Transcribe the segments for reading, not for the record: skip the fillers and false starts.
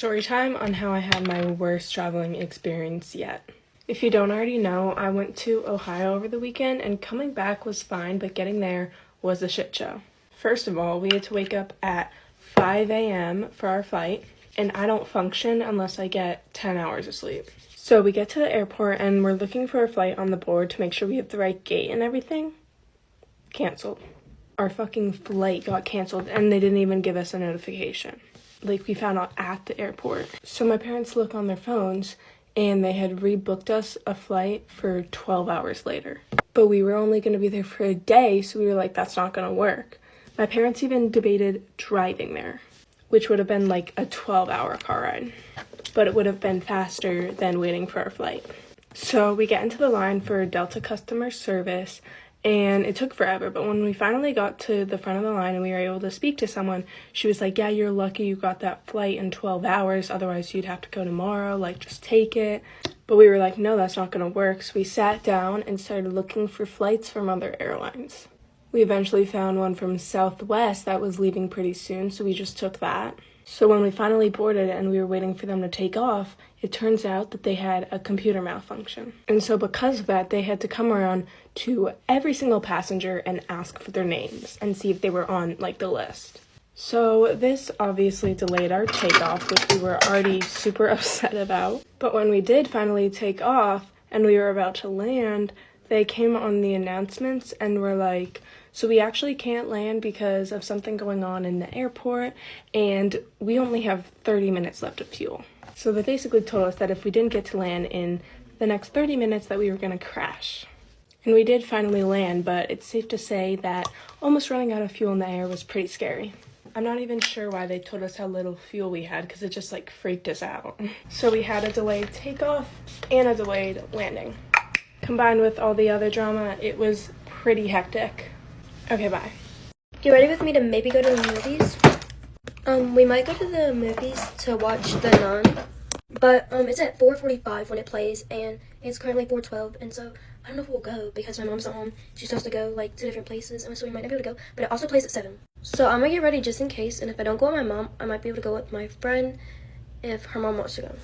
Story time on how I had my worst traveling experience yet. If you don't already know, I went to Ohio over the weekend and coming back was fine, but getting there was a shit show. First of all, we had to wake up at 5 a.m. for our flight, and I don't function unless I get 10 hours of sleep. So we get to the airport and we're looking for a flight on the board to make sure we have the right gate and everything. Canceled. Our fucking flight got canceled and they didn't even give us a notification. Like, we found out at the airport. So my parents look on their phones and they had rebooked us a flight for 12 hours later. But we were only going to be there for a day, so we were like, that's not going to work. My parents even debated driving there, which would have been like a 12-hour car ride. But it would have been faster than waiting for our flight. So we get into the line for Delta customer service, and it took forever, but when we finally got to the front of the line and we were able to speak to someone, she was like, yeah, you're lucky you got that flight in 12 hours, otherwise you'd have to go tomorrow, like, just take it. But we were like, no, that's not gonna work. So we sat down and started looking for flights from other airlines. We eventually found one from Southwest that was leaving pretty soon, so we just took that. So when we finally boarded and we were waiting for them to take off, it turns out that they had a computer malfunction. And so because of that, they had to come around to every single passenger and ask for their names and see if they were on, like, the list. So this obviously delayed our takeoff, which we were already super upset about. But when we did finally take off and we were about to land, they came on the announcements and were like, so we actually can't land because of something going on in the airport, and we only have 30 minutes left of fuel. So they basically told us that if we didn't get to land in the next 30 minutes that we were going to crash. And we did finally land, but it's safe to say that almost running out of fuel in the air was pretty scary. I'm not even sure why they told us how little fuel we had, because it just, like, freaked us out. So we had a delayed takeoff and a delayed landing. Combined with all the other drama, it was pretty hectic. Okay, bye. You ready with me to maybe go to the movies? We might go to the movies to watch The Nun, but it's at 4:45 when it plays, and it's currently 4:12, and so I don't know if we'll go because my mom's not home. She's supposed to go, like, to different places, and so we might not be able to go, but it also plays at 7. So I'm gonna get ready just in case, and if I don't go with my mom, I might be able to go with my friend if her mom wants to go.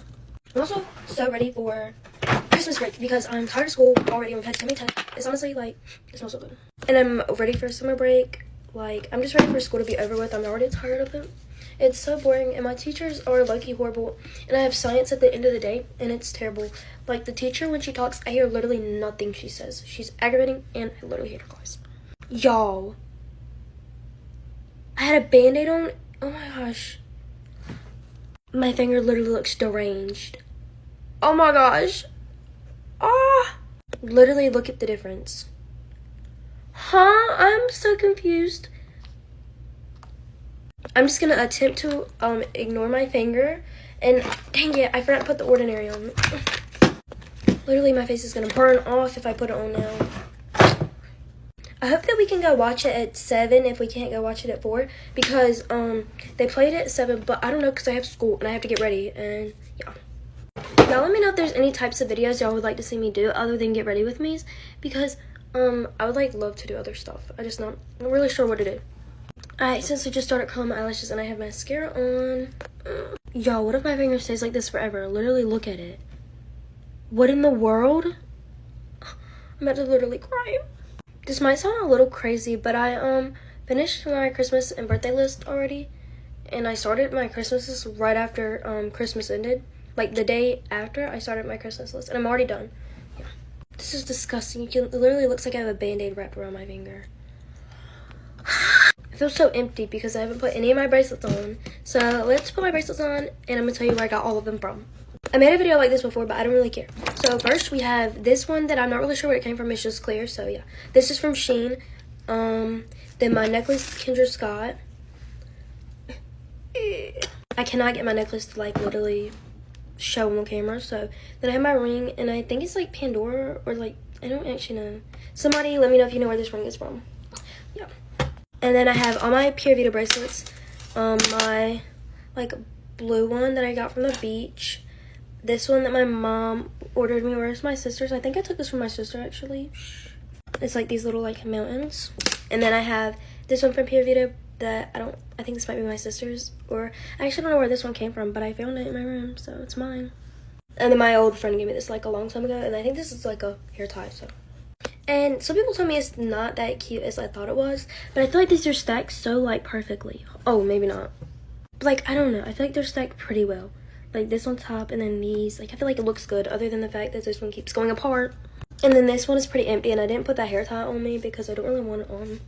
I'm also so ready for Christmas break because I'm tired of school already. We've had so many times. It's honestly, like, it smells so good. And I'm ready for summer break. Like, I'm just ready for school to be over with. I'm already tired of it. It's so boring, and my teachers are low-key horrible. And I have science at the end of the day, and it's terrible. Like, the teacher, when she talks, I hear literally nothing she says. She's aggravating, and I literally hate her class. Y'all, I had a Band-Aid on. Oh my gosh. My finger literally looks deranged. Oh my gosh. Ah! Literally, look at the difference. Huh? I'm so confused. I'm just gonna attempt to ignore my finger. And dang it, I forgot to put the Ordinary on. Literally, my face is gonna burn off if I put it on now. I hope that we can go watch it at 7 if we can't go watch it at 4. Because they played it at 7, but I don't know because I have school and I have to get ready. And yeah. Y'all let me know if there's any types of videos y'all would like to see me do other than get ready with me, because I would, like, love to do other stuff. I'm really sure what to do. Alright, since I just started curling my eyelashes and I have mascara on. Y'all, what if my finger stays like this forever? Literally, look at it. What in the world? I'm about to literally cry. This might sound a little crazy, but I finished my Christmas and birthday list already, and I started my Christmas list right after Christmas ended. Like, the day after I started my Christmas list, and I'm already done. Yeah. This is disgusting. It literally looks like I have a Band-Aid wrapped around my finger. I feel so empty because I haven't put any of my bracelets on. So let's put my bracelets on, and I'm going to tell you where I got all of them from. I made a video like this before, but I don't really care. So first we have this one that I'm not really sure where it came from. It's just clear, so yeah. This is from Shein. Then my necklace, Kendra Scott. I cannot get my necklace to, like, literally show on camera. So then I have my ring, and I think it's like Pandora, or, like, I don't actually know. Somebody let me know if you know where this ring is from. Yeah. And then I have all my Pure Vita bracelets. My, like, blue one that I got from the beach. This one that my mom ordered me. Where's my sister's? I think I took this from my sister, actually. It's like these little, like, mountains. And then I have this one from Pure Vita that I think this might be my sister's, or I actually don't know where this one came from, but I found it in my room, so it's mine. And then my old friend gave me this like a long time ago, and I think this is like a hair tie, so. And some people told me it's not that cute as I thought it was, but I feel like these are stacked so like perfectly. Oh, maybe not. But like, I don't know, I feel like they're stacked pretty well. Like this on top, and then these, like I feel like it looks good other than the fact that this one keeps going apart. And then this one is pretty empty, and I didn't put that hair tie on me because I don't really want it on.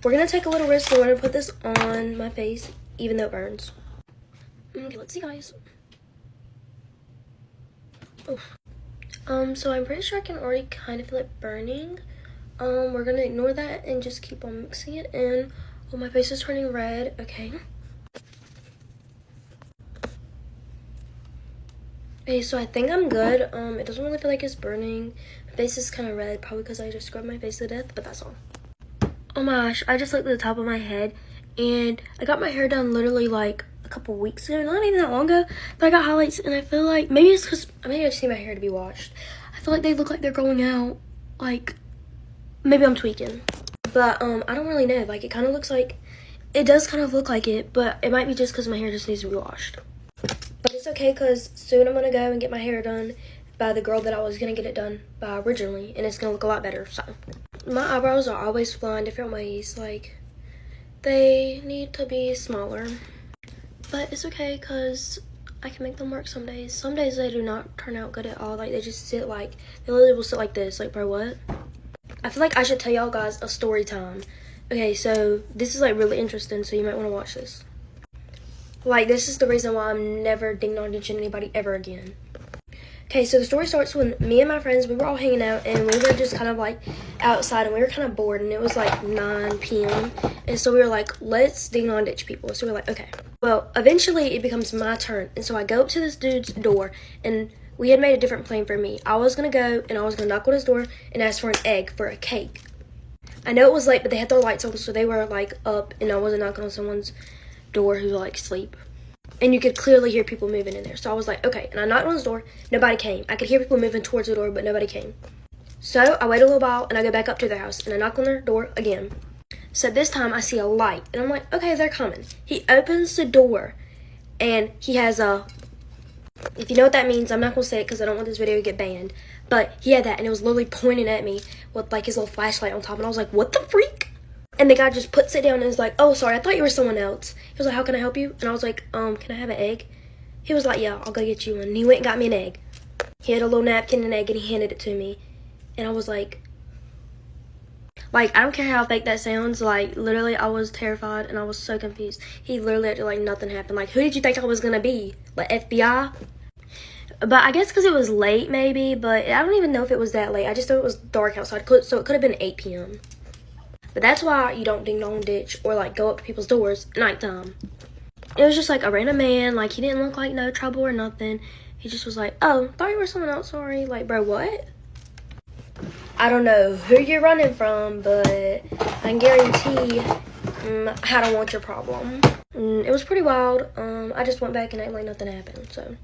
We're gonna take a little risk, and we're gonna put this on my face, even though it burns. Okay, let's see, guys. Oof. So I'm pretty sure I can already kind of feel it burning. We're gonna ignore that and just keep on mixing it in. Oh, my face is turning red. Okay. Okay, so I think I'm good. It doesn't really feel like it's burning. My face is kind of red, probably because I just scrubbed my face to death, but that's all. Oh my gosh, I just looked at the top of my head, and I got my hair done literally like a couple weeks ago, not even that long ago, but I got highlights, and I feel like, maybe it's because, maybe I just need my hair to be washed. I feel like they look like they're growing out, like, maybe I'm tweaking. But, I don't really know, like, it kind of looks like, it does kind of look like it, but it might be just because my hair just needs to be washed. But it's okay, because soon I'm going to go and get my hair done by the girl that I was going to get it done by originally, and it's going to look a lot better, so. My eyebrows are always flying different ways, like, they need to be smaller. But it's okay, because I can make them work some days. Some days they do not turn out good at all, like, they just sit like, they literally will sit like this, like, bro, what? I feel like I should tell y'all guys a story time. Okay, so, this is, like, really interesting, so you might want to watch this. Like, this is the reason why I'm never ding-dong ditching anybody ever again. Okay, so the story starts when me and my friends, we were all hanging out, and we were just kind of like outside, and we were kind of bored, and it was like 9 p.m. And so we were like, let's ding dong ditch people. So we were like, okay. Well, eventually it becomes my turn, and so I go up to this dude's door, and we had made a different plan for me. I was gonna go, and I was gonna knock on his door and ask for an egg for a cake. I know it was late, but they had their lights on, so they were like up, and I wasn't knocking on someone's door who's like asleep. And you could clearly hear people moving in there. So I was like, okay. And I knocked on his door. Nobody came. I could hear people moving towards the door, but nobody came. So I wait a little while, and I go back up to their house, and I knock on their door again. So this time I see a light, and I'm like, okay, they're coming. He opens the door, and he has a, if you know what that means, I'm not going to say it because I don't want this video to get banned. But he had that, and it was literally pointing at me with like his little flashlight on top. And I was like, what the freak? And the guy just puts it down and is like, oh, sorry, I thought you were someone else. He was like, how can I help you? And I was like, can I have an egg? He was like, yeah, I'll go get you one. And he went and got me an egg. He had a little napkin and egg, and he handed it to me. And I was like, I don't care how fake that sounds. Like, literally, I was terrified, and I was so confused. He literally acted like nothing happened. Like, who did you think I was going to be? Like, FBI? But I guess because it was late, maybe. But I don't even know if it was that late. I just thought it was dark outside, so it could have been 8 p.m. But that's why you don't ding-dong ditch or, like, go up to people's doors at nighttime. It was just, like, a random man. Like, he didn't look like no trouble or nothing. He just was like, oh, thought you were someone else, sorry. Like, bro, what? I don't know who you're running from, but I can guarantee I don't want your problem. It was pretty wild. I just went back and acted like nothing happened, so.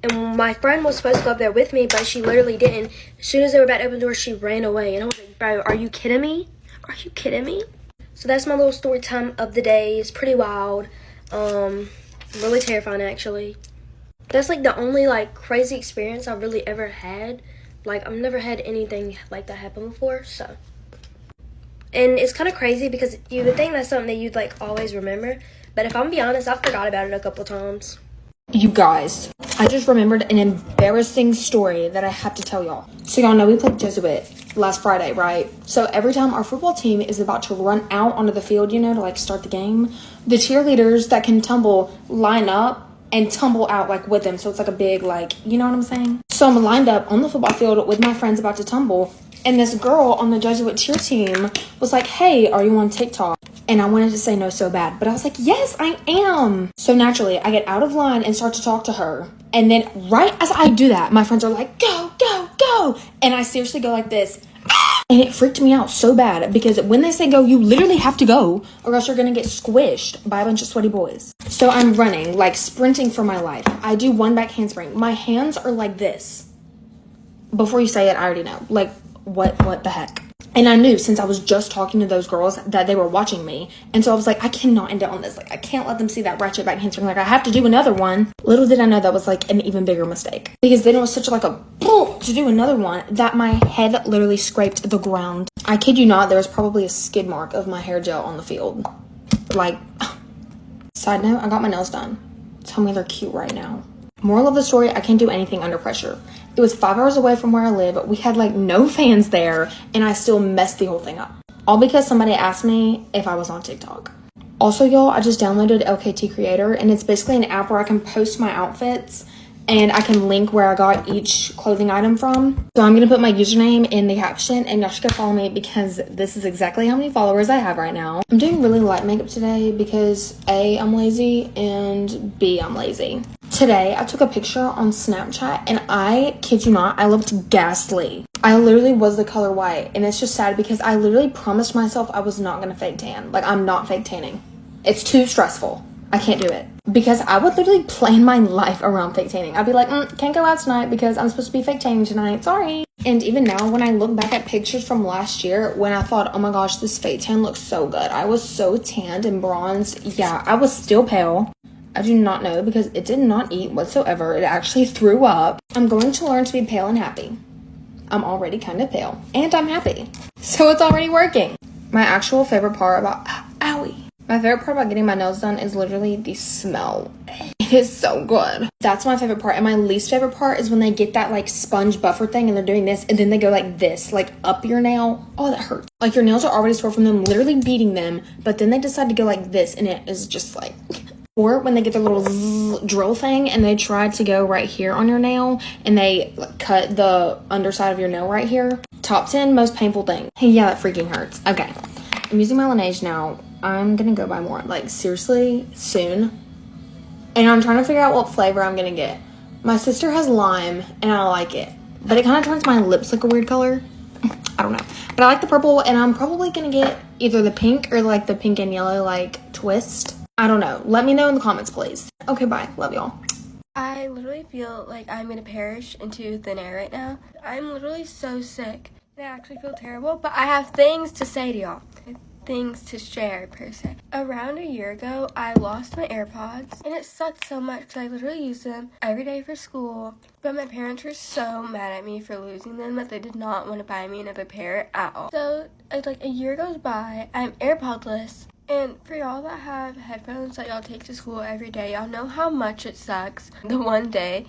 And my friend was supposed to go up there with me, but she literally didn't. As soon as they were about to open the door, she ran away. And I was like, bro, are you kidding me? Are you kidding me? So that's my little story time of the day. It's pretty wild. Really terrifying, actually. That's, like, the only, like, crazy experience I've really ever had. Like, I've never had anything like that happen before, so. And it's kind of crazy because you would think that's something that you'd, like, always remember. But if I'm be honest, I forgot about it a couple times. You guys, I just remembered an embarrassing story that I have to tell y'all. So y'all know we played Jesuit last Friday, right? So every time our football team is about to run out onto the field, you know, to like start the game, the cheerleaders that can tumble line up and tumble out like with them. So it's like a big, like, you know what I'm saying? So I'm lined up on the football field with my friends about to tumble. And this girl on the Jesuit cheer team was like, hey, are you on TikTok? And I wanted to say no so bad, but I was like, yes, I am. So naturally, I get out of line and start to talk to her. And then right as I do that, my friends are like, go, go, go. And I seriously go like this. And it freaked me out so bad because when they say go, you literally have to go or else you're going to get squished by a bunch of sweaty boys. So I'm running, like sprinting for my life. I do one back handspring. My hands are like this. Before you say it, I already know. Like, what the heck? And I knew since I was just talking to those girls that they were watching me. And so I was like, I cannot end it on this. Like, I can't let them see that ratchet back handspring. Like, I have to do another one. Little did I know that was like an even bigger mistake. Because then it was such like a to do another one that my head literally scraped the ground. I kid you not, there was probably a skid mark of my hair gel on the field. Like, side note, I got my nails done. Tell me they're cute right now. Moral of the story, I can't do anything under pressure. It was 5 hours away from where I live. We had like no fans there, and I still messed the whole thing up. All because somebody asked me if I was on TikTok. Also, y'all, I just downloaded LKT Creator, and it's basically an app where I can post my outfits, and I can link where I got each clothing item from. So I'm going to put my username in the caption, and y'all should go follow me because this is exactly how many followers I have right now. I'm doing really light makeup today because A, I'm lazy, and B, I'm lazy. Today, I took a picture on Snapchat, and I kid you not, I looked ghastly. I literally was the color white, and it's just sad because I literally promised myself I was not going to fake tan. Like, I'm not fake tanning. It's too stressful. I can't do it. Because I would literally plan my life around fake tanning. I'd be like, can't go out tonight because I'm supposed to be fake tanning tonight. Sorry. And even now, when I look back at pictures from last year, when I thought, oh my gosh, this fake tan looks so good. I was so tanned and bronzed. Yeah, I was still pale. I do not know because it did not eat whatsoever. It actually threw up. I'm going to learn to be pale and happy. I'm already kind of pale. And I'm happy. So it's already working. My actual favorite part about... Owie. My favorite part about getting my nails done is literally the smell. It is so good. That's my favorite part. And my least favorite part is when they get that like sponge buffer thing and they're doing this and then they go like this, like up your nail. Oh, that hurts. Like your nails are already sore from them literally beating them, but then they decide to go like this and it is just like... Or when they get their little drill thing and they try to go right here on your nail and they like, cut the underside of your nail right here. Top 10 most painful thing. Yeah, that freaking hurts. Okay. I'm using my Laneige now. I'm gonna go buy more, like seriously, soon. And I'm trying to figure out what flavor I'm gonna get. My sister has lime, and I like it. But it kind of turns my lips like a weird color. I don't know. But I like the purple, and I'm probably gonna get either the pink or like the pink and yellow like twist. I don't know. Let me know in the comments, please. Okay, bye. Love y'all. I literally feel like I'm gonna perish into thin air right now. I'm literally so sick. I actually feel terrible, but I have things to say to y'all. Things to share per se. Around a year ago, I lost my AirPods, and it sucked so much because I literally used them every day for school, but my parents were so mad at me for losing them that they did not want to buy me another pair at all. So, like a year goes by, I'm AirPodless, and for y'all that have headphones that y'all take to school every day, y'all know how much it sucks the one day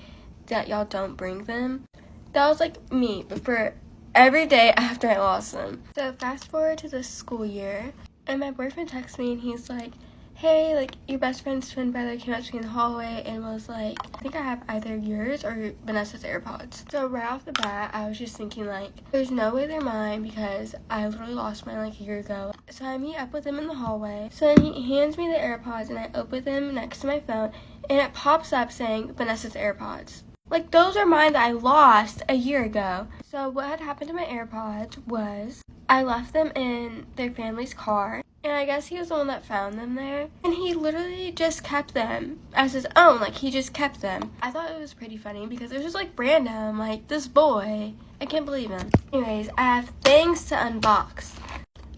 that y'all don't bring them. That was like me, but for every day after I lost them. So fast forward to this school year, and my boyfriend texts me and he's like, hey, like your best friend's twin brother came up to me in the hallway and was like, I think I have either yours or Vanessa's AirPods. So right off the bat, I was just thinking like, there's no way they're mine because I literally lost mine like a year ago. So I meet up with him in the hallway. So then he hands me the AirPods and I open them next to my phone and it pops up saying Vanessa's AirPods. Like, those are mine that I lost a year ago. So what had happened to my AirPods was I left them in their family's car. And I guess he was the one that found them there. And he literally just kept them as his own. Like, he just kept them. I thought it was pretty funny because it was just, like, random. Like, this boy. I can't believe him. Anyways, I have things to unbox.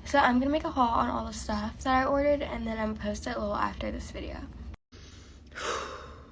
So I'm going to make a haul on all the stuff that I ordered. And then I'm going to post it a little after this video.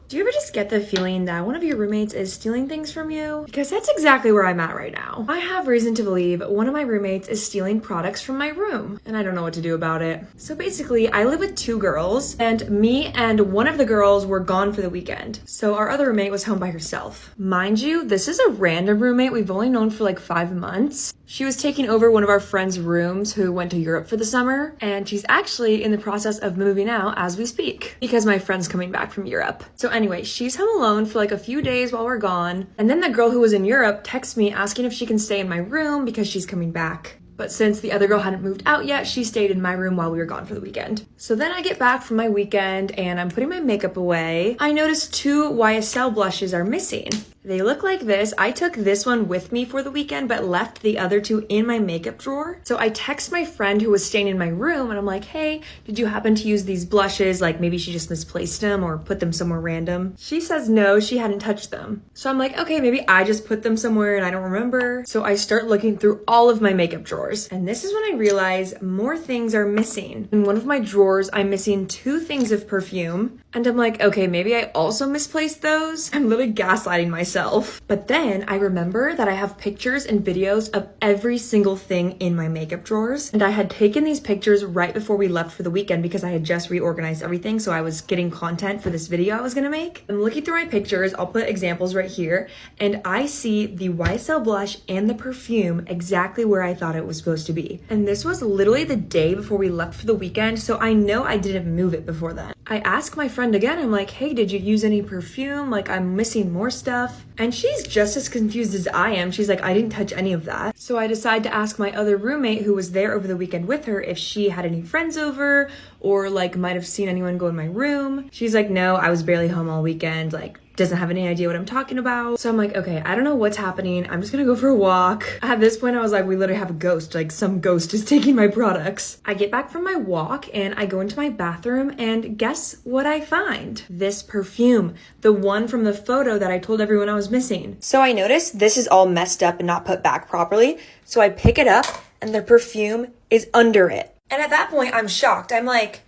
Do you ever just get the feeling that one of your roommates is stealing things from you? Because that's exactly where I'm at right now. I have reason to believe one of my roommates is stealing products from my room, and I don't know what to do about it. So basically, I live with 2 girls, and me and one of the girls were gone for the weekend. So our other roommate was home by herself. Mind you, this is a random roommate we've only known for like 5 months. She was taking over one of our friends' rooms who went to Europe for the summer, and she's actually in the process of moving out as we speak because my friend's coming back from Europe. So anyway, she's home alone for like a few days while we're gone, and then the girl who was in Europe texts me asking if she can stay in my room because she's coming back. But since the other girl hadn't moved out yet, she stayed in my room while we were gone for the weekend. So then I get back from my weekend and I'm putting my makeup away. I notice 2 YSL blushes are missing. They look like this. I took this one with me for the weekend, but left the other two in my makeup drawer. So I text my friend who was staying in my room and I'm like, hey, did you happen to use these blushes? Like maybe she just misplaced them or put them somewhere random. She says no, she hadn't touched them. So I'm like, okay, maybe I just put them somewhere and I don't remember. So I start looking through all of my makeup drawers. And this is when I realize more things are missing. In one of my drawers, I'm missing 2 things of perfume. And I'm like, okay, maybe I also misplaced those. I'm literally gaslighting myself. But then I remember that I have pictures and videos of every single thing in my makeup drawers. And I had taken these pictures right before we left for the weekend because I had just reorganized everything. So I was getting content for this video I was gonna make. I'm looking through my pictures. I'll put examples right here. And I see the YSL blush and the perfume exactly where I thought it was supposed to be. And this was literally the day before we left for the weekend. So I know I didn't move it before then. I asked my friend again, I'm like, hey, did you use any perfume? Like, I'm missing more stuff. And she's just as confused as I am. She's like, I didn't touch any of that. So I decide to ask my other roommate who was there over the weekend with her if she had any friends over or like might have seen anyone go in my room. She's like, no, I was barely home all weekend. Like, doesn't have any idea what I'm talking about. So I'm like, okay, I don't know what's happening. I'm just gonna go for a walk. At this point, I was like, we literally have a ghost. Like some ghost is taking my products. I get back from my walk and I go into my bathroom and guess what I find? This perfume, the one from the photo that I told everyone I was missing. So I noticed this is all messed up and not put back properly. So I pick it up and the perfume is under it. And at that point, I'm shocked. I'm like,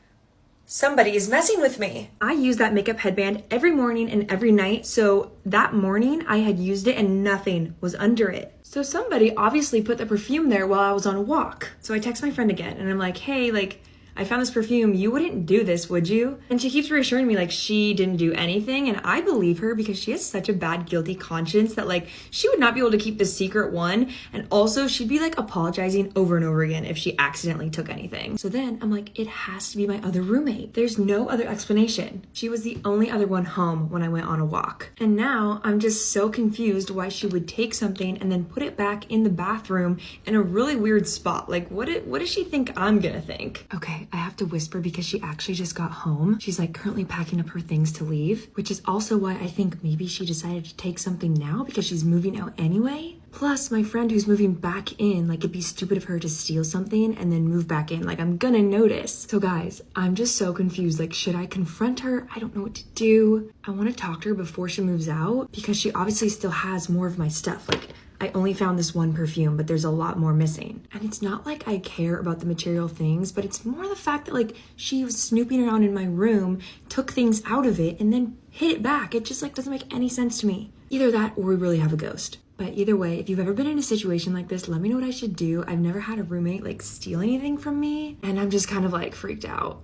somebody is messing with me. I use that makeup headband every morning and every night. So that morning I had used it and nothing was under it. So somebody obviously put the perfume there while I was on a walk. So I text my friend again and I'm like, hey, like, I found this perfume. You wouldn't do this, would you? And she keeps reassuring me like she didn't do anything. And I believe her because she has such a bad guilty conscience that like she would not be able to keep the secret one. And also she'd be like apologizing over and over again if she accidentally took anything. So then I'm like, it has to be my other roommate. There's no other explanation. She was the only other one home when I went on a walk. And now I'm just so confused why she would take something and then put it back in the bathroom in a really weird spot. Like what does she think I'm gonna think? Okay. I have to whisper because she actually just got home. She's like currently packing up her things to leave, which is also why I think maybe she decided to take something now because she's moving out anyway. Plus my friend who's moving back in, like it'd be stupid of her to steal something and then move back in. Like I'm gonna notice. So guys, I'm just so confused. Like should I confront her? I don't know what to do. I want to talk to her before she moves out because she obviously still has more of my stuff. Like I only found this one perfume, but there's a lot more missing. And it's not like I care about the material things, but it's more the fact that like she was snooping around in my room, took things out of it, and then hid it back. It just like doesn't make any sense to me. Either that or we really have a ghost. But either way, if you've ever been in a situation like this, let me know what I should do. I've never had a roommate like steal anything from me, and I'm just kind of like freaked out.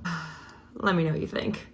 Let me know what you think.